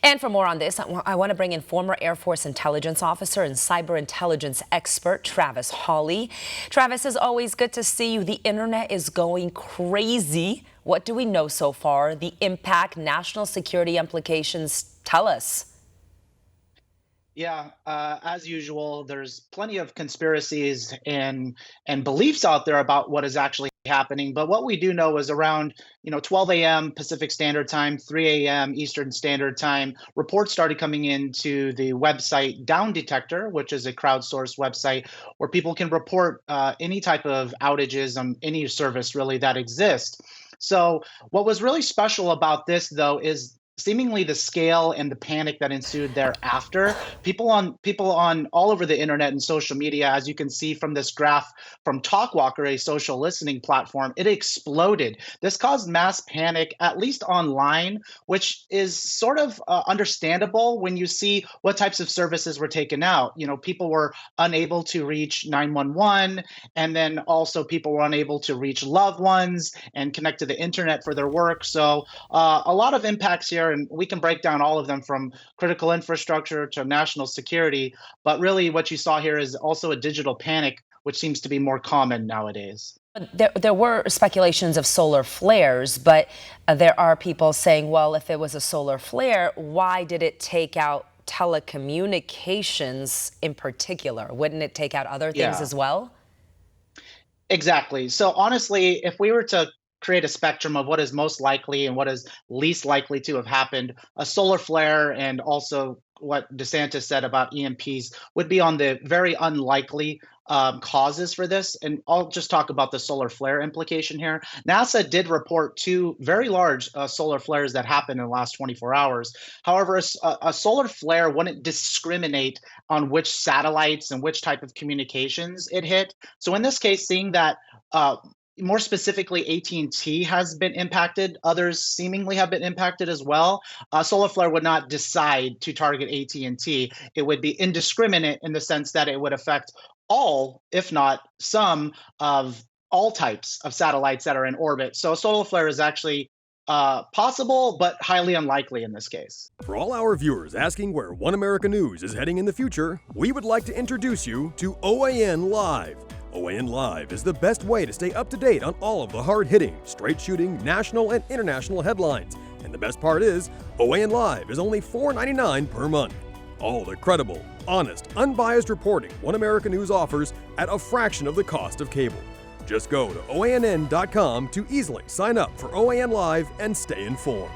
And for more on this, I want to bring in former Air Force intelligence officer and cyber intelligence expert Travis Hawley. Travis, it's always good to see you. The internet is going crazy. What do we know so far? The impact, national security implications, tell us. Yeah, as usual, there's plenty of conspiracies and beliefs out there about what is actually happening. But what we do know is around 12 a.m. Pacific Standard Time, 3 a.m. Eastern Standard Time, reports started coming into the website Down Detector, which is a crowdsourced website where people can report any type of outages on any service really that exists. So what was really special about this, though, is seemingly the scale and the panic that ensued thereafter. People on all over the internet and social media, as you can see from this graph from Talkwalker, a social listening platform, it exploded. This caused mass panic, at least online, which is sort of understandable when you see what types of services were taken out. People were unable to reach 911, and then also people were unable to reach loved ones and connect to the internet for their work. So a lot of impacts here, and we can break down all of them from critical infrastructure to national security. But really what you saw here is also a digital panic, which seems to be more common nowadays. There were speculations of solar flares, but there are people saying, well, if it was a solar flare, why did it take out telecommunications in particular? Wouldn't it take out other things Yeah, as well? exactly. So honestly, if we were to create a spectrum of what is most likely and what is least likely to have happened, a solar flare and also what DeSantis said about EMPs would be on the very unlikely causes for this. And I'll just talk about the solar flare implication here. NASA did report two very large solar flares that happened in the last 24 hours. However, a solar flare wouldn't discriminate on which satellites and which type of communications it hit. So in this case, seeing that more specifically, AT&T has been impacted. Others seemingly have been impacted as well. Solar flare would not decide to target AT&T. It would be indiscriminate in the sense that it would affect all, if not some, of all types of satellites that are in orbit. So a solar flare is actually possible, but highly unlikely in this case. For all our viewers asking where One America News is heading in the future, we would like to introduce you to OAN Live. OAN Live is the best way to stay up to date on all of the hard-hitting, straight-shooting, national and international headlines. And the best part is, OAN Live is only $4.99 per month. All the credible, honest, unbiased reporting One America News offers at a fraction of the cost of cable. Just go to OANN.com to easily sign up for OAN Live and stay informed.